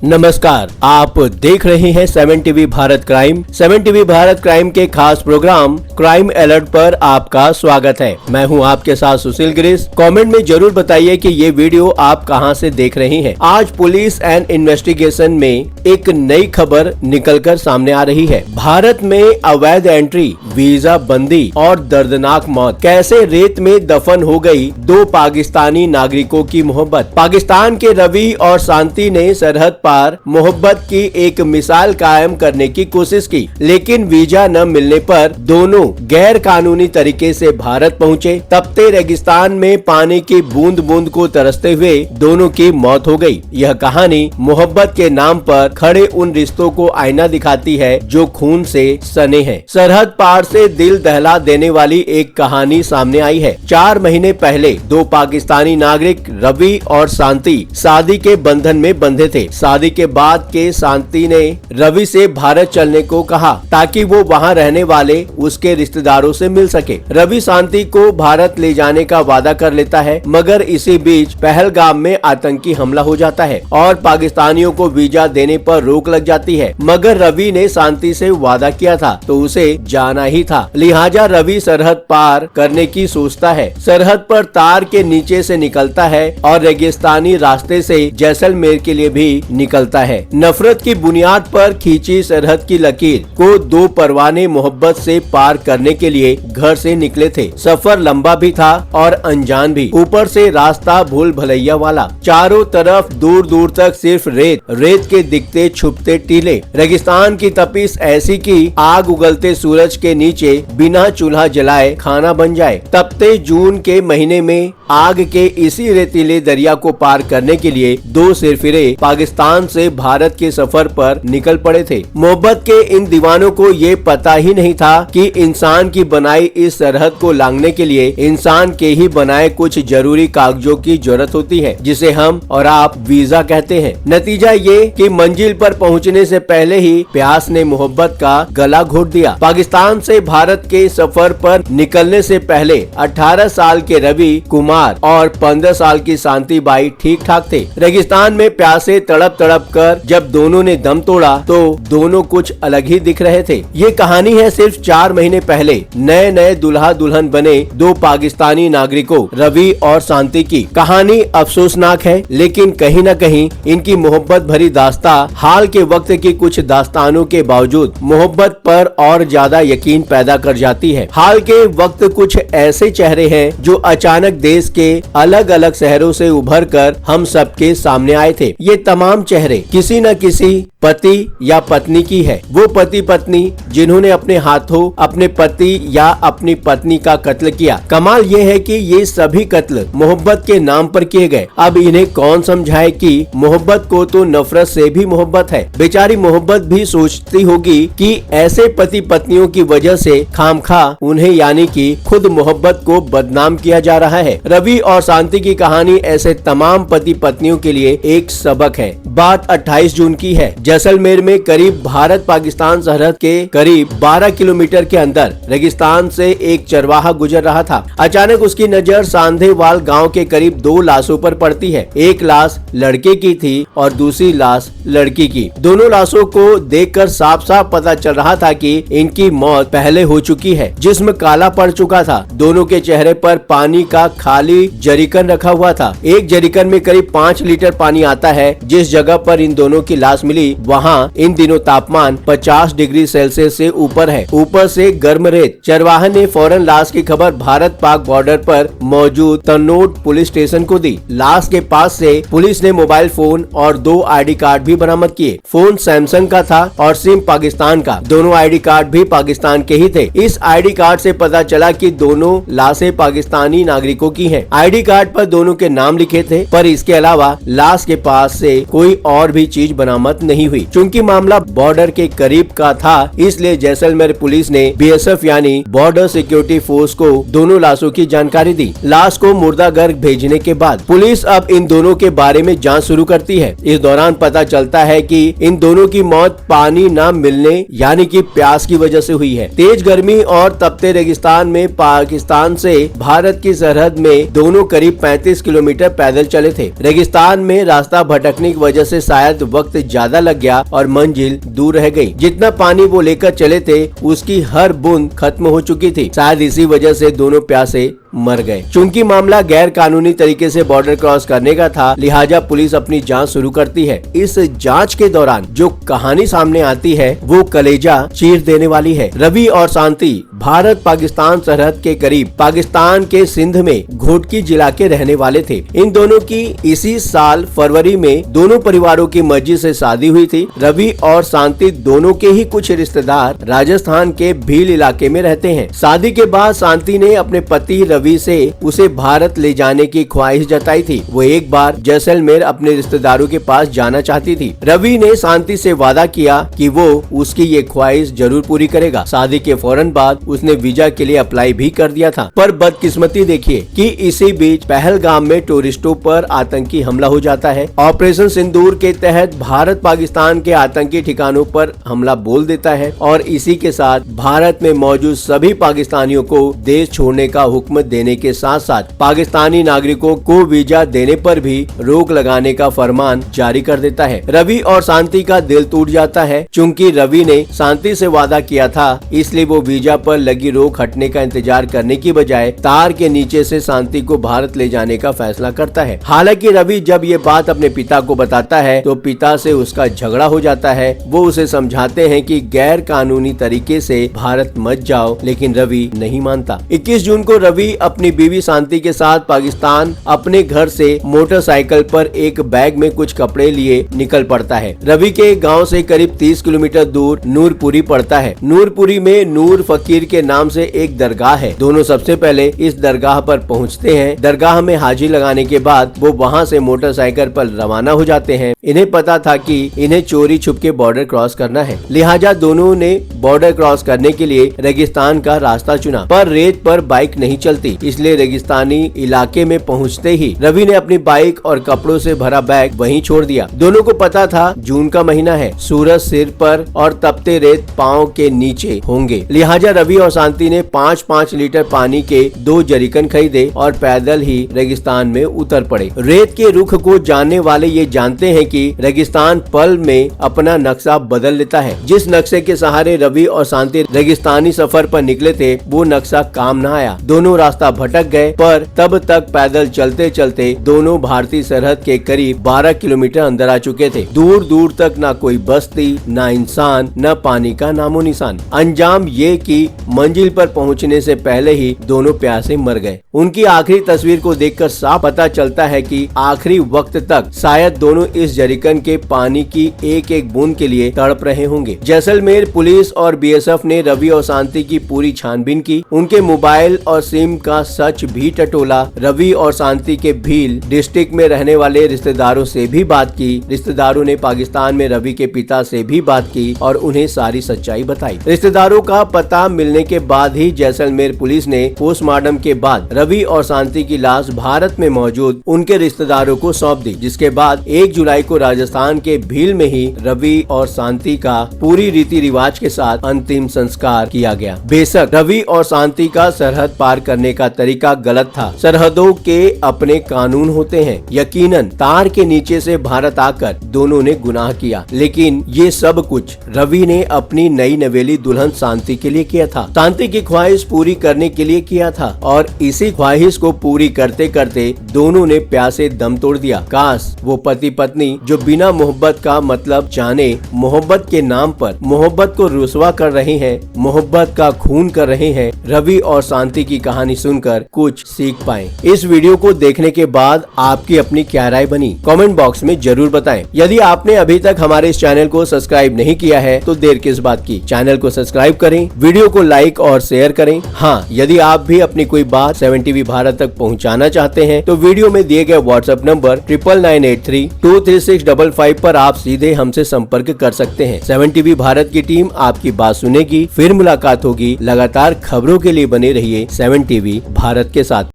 नमस्कार, आप देख रहे हैं 7 TV Bharat crime. 7 TV Bharat crime के खास प्रोग्राम क्राइम अलर्ट पर आपका स्वागत है। मैं हूं आपके साथ सुशील गिरीश। कमेंट में जरूर बताइए कि ये वीडियो आप कहां से देख रहे हैं। आज पुलिस एंड इन्वेस्टिगेशन में एक नई खबर निकलकर सामने आ रही है। भारत में अवैध एंट्री, वीजा बंदी और दर्दनाक मौत। कैसे रेत में दफन हो गई दो पाकिस्तानी नागरिकों की मोहब्बत। पाकिस्तान के रवि और शांति ने सरहद पार मोहब्बत की एक मिसाल कायम करने की कोशिश की, लेकिन वीजा न मिलने पर दोनों गैर कानूनी तरीके से भारत पहुंचे। तपते रेगिस्तान में पानी की बूंद बूंद को तरसते हुए दोनों की मौत हो गई। यह कहानी मोहब्बत के नाम पर खड़े उन रिश्तों को आईना दिखाती है जो खून से सने हैं। सरहद पार से दिल दहला देने वाली एक कहानी सामने आई है। 4 महीने पहले दो पाकिस्तानी नागरिक रवि और शांति शादी के बंधन में बंधे थे। शादी के बाद के शांति ने रवि से भारत चलने को कहा ताकि वो वहाँ रहने वाले उसके रिश्तेदारों से मिल सके। रवि शांति को भारत ले जाने का वादा कर लेता है, मगर इसी बीच पहलगाम में आतंकी हमला हो जाता है और पाकिस्तानियों को वीजा देने पर रोक लग जाती है। मगर रवि ने शांति से वादा किया था तो उसे जाना ही था, लिहाजा रवि सरहद पार करने की सोचता है। सरहद पर तार के नीचे से निकलता है और रेगिस्तानी रास्ते से जैसलमेर के लिए भी निकलता है। नफरत की बुनियाद पर खींची सरहद की लकीर को दो परवाने मोहब्बत से पार करने के लिए घर से निकले थे। सफर लंबा भी था और अनजान भी। ऊपर से रास्ता भूल भलैया वाला, चारों तरफ दूर दूर तक सिर्फ रेत, रेत के दिखते छुपते टीले। रेगिस्तान की तपिश ऐसी कि आग उगलते सूरज के नीचे बिना चूल्हा जलाए खाना बन जाए। तपते जून के महीने में आग के इसी रेतीले दरिया को पार करने के लिए दो सिरफिरे पाकिस्तान से भारत के सफर पर निकल पड़े थे। मोहब्बत के इन दीवानों को ये पता ही नहीं था कि इंसान की बनाई इस सरहद को लांघने के लिए इंसान के ही बनाए कुछ जरूरी कागजों की जरूरत होती है, जिसे हम और आप वीजा कहते हैं। नतीजा ये कि मंजिल पर पहुंचने से पहले ही प्यास ने मोहब्बत का गला घोट दिया। पाकिस्तान से भारत के सफर पर निकलने से पहले 18 साल के रवि कुमार और 15 साल की शांति बाई ठीक ठाक थे। रेगिस्तान में प्यासे तड़प तड़प कर जब दोनों ने दम तोड़ा तो दोनों कुछ अलग ही दिख रहे थे। ये कहानी है सिर्फ 4 महीने पहले नए नए दुल्हा दुल्हन बने दो पाकिस्तानी नागरिकों रवि और शांति की। कहानी अफसोसनाक है, लेकिन कहीं न कहीं इनकी मोहब्बत भरी दास्तां हाल के वक्त की कुछ दास्तानों के बावजूद मोहब्बत पर और ज्यादा यकीन पैदा कर जाती है। हाल के वक्त कुछ ऐसे चेहरे हैं जो अचानक देश के अलग अलग शहरों से उभर कर हम सबके सामने आए थे। ये तमाम चेहरे किसी न किसी पति या पत्नी की है। वो पति पत्नी जिन्होंने अपने हाथों अपने पति या अपनी पत्नी का कत्ल किया। कमाल ये है कि ये सभी कत्ल मोहब्बत के नाम पर किए गए। अब इन्हें कौन समझाए कि मोहब्बत को तो नफरत से भी मोहब्बत है। बेचारी मोहब्बत भी सोचती होगी कि ऐसे पति पत्नियों की वजह से खामखा उन्हें यानी कि खुद मोहब्बत को बदनाम किया जा रहा है। रवि और शांति की कहानी ऐसे तमाम पति पत्नियों के लिए एक सबक है। बात 28 जून की है। जैसलमेर में करीब भारत पाकिस्तान सरहद के करीब 12 किलोमीटर के अंदर रेगिस्तान से एक चरवाहा गुजर रहा था। अचानक उसकी नजर सांधेवाल गांव के करीब 2 लाशों पर पड़ती है। एक लाश लड़के की थी और दूसरी लाश लड़की की। दोनों लाशों को देखकर साफ साफ पता चल रहा था कि इनकी मौत पहले हो चुकी है। जिस्म काला पड़ चुका था। दोनों के चेहरे पर पानी का खाली जरीकन रखा हुआ था। एक जरीकन में करीब 5 लीटर पानी आता है। जिस जगह पर इन दोनों की लाश मिली वहाँ इन दिनों तापमान 50 डिग्री सेल्सियस से ऊपर है। ऊपर से गर्म रेत। चरवाहा ने फौरन लाश की खबर भारत पाक बॉर्डर पर मौजूद तन्नोट पुलिस स्टेशन को दी। लाश के पास से पुलिस ने मोबाइल फोन और 2 आईडी कार्ड भी बरामद किए। फोन सैमसंग का था और सिम पाकिस्तान का। दोनों आईडी कार्ड भी पाकिस्तान के ही थे। इस आईडी कार्ड से पता चला कि दोनों लाशें पाकिस्तानी नागरिकों की हैं। आईडी कार्ड पर दोनों के नाम लिखे थे, पर इसके अलावा लाश के पास से कोई और भी चीज बरामद नहीं हुई। चूंकि मामला बॉर्डर के करीब का था, इसलिए जैसलमेर पुलिस ने BSF यानी बॉर्डर सिक्योरिटी फोर्स को दोनों लाशों की जानकारी दी। लाश को मुर्दाघर भेजने के बाद पुलिस अब इन दोनों के बारे में जांच शुरू करती है। इस दौरान पता चलता है कि इन दोनों की मौत पानी न मिलने यानी कि प्यास की वजह से हुई है। तेज गर्मी और तपते रेगिस्तान में पाकिस्तान से भारत की सरहद में दोनों करीब 35 किलोमीटर पैदल चले थे। रेगिस्तान में रास्ता भटकने की वजह से शायद वक्त ज्यादा लग गया और मंजिल दूर रह गई। जितना पानी वो लेकर चले थे उसकी हर बूंद खत्म हो चुकी थी। शायद इसी वजह से दोनों प्यासे मर गए। चूंकि मामला गैर कानूनी तरीके से बॉर्डर क्रॉस करने का था, लिहाजा पुलिस अपनी जांच शुरू करती है। इस जांच के दौरान जो कहानी सामने आती है वो कलेजा चीर देने वाली है। रवि और शांति भारत पाकिस्तान सरहद के करीब पाकिस्तान के सिंध में घोटकी जिला के रहने वाले थे। इन दोनों की इसी साल फरवरी में दोनों परिवारों की मर्जी से शादी हुई थी। रवि और शांति दोनों के ही कुछ रिश्तेदार राजस्थान के भील इलाके में रहते हैं। शादी के बाद शांति ने अपने पति रवि से उसे भारत ले जाने की ख्वाहिश जताई थी। वो एक बार जैसलमेर अपने रिश्तेदारों के पास जाना चाहती थी। रवि ने शांति से वादा किया कि वो उसकी ये ख्वाहिश जरूर पूरी करेगा। शादी के फौरन बाद उसने वीजा के लिए अप्लाई भी कर दिया था। पर बदकिस्मती देखिए कि इसी बीच पहलगाम में टूरिस्टों पर आतंकी हमला हो जाता है। ऑपरेशन सिंदूर के तहत भारत पाकिस्तान के आतंकी ठिकानों पर हमला बोल देता है और इसी के साथ भारत में मौजूद सभी पाकिस्तानियों को देश छोड़ने का हुक्म देने के साथ साथ पाकिस्तानी नागरिकों को वीजा देने पर भी रोक लगाने का फरमान जारी कर देता है। रवि और शांति का दिल टूट जाता है। चूंकि रवि ने शांति से वादा किया था, इसलिए वो वीजा पर लगी रोक हटने का इंतजार करने की बजाय तार के नीचे से शांति को भारत ले जाने का फैसला करता है। हालांकि रवि जब ये बात अपने पिता को बताता है तो पिता से उसका झगड़ा हो जाता है। वो उसे समझाते हैं कि गैर कानूनी तरीके से भारत मत जाओ, लेकिन रवि नहीं मानता। 21 जून को रवि अपनी बीवी शांति के साथ पाकिस्तान अपने घर से मोटरसाइकिल पर एक बैग में कुछ कपड़े लिए निकल पड़ता है। रवि के गांव से करीब 30 किलोमीटर दूर नूरपुरी पड़ता है। नूरपुरी में नूर फकीर के नाम से एक दरगाह है। दोनों सबसे पहले इस दरगाह पर पहुंचते हैं। दरगाह में हाजिरी लगाने के बाद वो वहां से मोटरसाइकिल पर रवाना हो जाते हैं। इन्हें पता था कि इन्हें चोरी छुप के बॉर्डर क्रॉस करना है, लिहाजा दोनों ने बॉर्डर क्रॉस करने के लिए रेगिस्तान का रास्ता चुना। पर रेत पर बाइक नहीं चलती, इसलिए रेगिस्तानी इलाके में पहुंचते ही रवि ने अपनी बाइक और कपड़ों से भरा बैग वहीं छोड़ दिया। दोनों को पता था जून का महीना है, सूरज सिर पर और तपते रेत पांव के नीचे होंगे, लिहाजा रवि और शांति ने 5-5 लीटर पानी के 2 जरीकन खरीदे और पैदल ही रेगिस्तान में उतर पड़े। रेत के रुख को जानने वाले ये जानते हैं कि रेगिस्तान पल में अपना नक्शा बदल लेता है। जिस नक्शे के सहारे रवि और शांति रेगिस्तानी सफर पर निकले थे वो नक्शा काम न आया। दोनों रास्ता भटक गए, पर तब तक पैदल चलते चलते दोनों भारतीय सरहद के करीब 12 किलोमीटर अंदर आ चुके थे। दूर दूर तक न कोई बस्ती, न इंसान, न पानी का नामो निशान। अंजाम ये कि मंजिल पर पहुंचने से पहले ही दोनों प्यासे मर गए। उनकी आखिरी तस्वीर को देखकर साफ पता चलता है कि आखिरी वक्त तक शायद दोनों इस जरीकन के पानी की एक एक बूंद के लिए तड़प रहे होंगे। जैसलमेर पुलिस और BSF ने रवि और शांति की पूरी छानबीन की। उनके मोबाइल और सिम का सच भी टटोला। रवि और शांति के भील डिस्ट्रिक्ट में रहने वाले रिश्तेदारों से भी बात की। रिश्तेदारों ने पाकिस्तान में रवि के पिता से भी बात की और उन्हें सारी सच्चाई बताई। रिश्तेदारों का पता मिलने के बाद ही जैसलमेर पुलिस ने पोस्टमार्टम के बाद रवि और शांति की लाश भारत में मौजूद उनके रिश्तेदारों को सौंप दी, जिसके बाद 1 जुलाई को राजस्थान के भील में ही रवि और शांति का पूरी रीति रिवाज के साथ अंतिम संस्कार किया गया। बेशक रवि और शांति का सरहद पार करने का तरीका गलत था। सरहदों के अपने कानून होते हैं। यकीनन तार के नीचे से भारत आकर दोनों ने गुनाह किया, लेकिन ये सब कुछ रवि ने अपनी नई नवेली दुल्हन शांति के लिए किया था। शांति की ख्वाहिश पूरी करने के लिए किया था और इसी ख्वाहिश को पूरी करते करते दोनों ने प्यासे दम तोड़ दिया। काश वो पति पत्नी जो बिना मोहब्बत का मतलब जाने मोहब्बत के नाम पर मोहब्बत को रुसवा कर रहे हैं, मोहब्बत का खून कर रहे हैं, रवि और शांति की कहानी सुनकर कुछ सीख पाएं। इस वीडियो को देखने के बाद आपकी अपनी क्या राय बनी, कमेंट बॉक्स में जरूर बताएं। यदि आपने अभी तक हमारे इस चैनल को सब्सक्राइब नहीं किया है तो देर किस बात की, चैनल को सब्सक्राइब करें, वीडियो को लाइक और शेयर करें। हाँ, यदि आप भी अपनी कोई बात 7 टीवी भारत तक पहुंचाना चाहते हैं तो वीडियो में दिए गए व्हाट्सएप नंबर 9998323655 पर आप सीधे हमसे संपर्क कर सकते हैं। 7 टीवी भारत की टीम आपकी बात सुनेगी। फिर मुलाकात होगी। लगातार खबरों के लिए बने रहिए 7 टीवी भारत के साथ।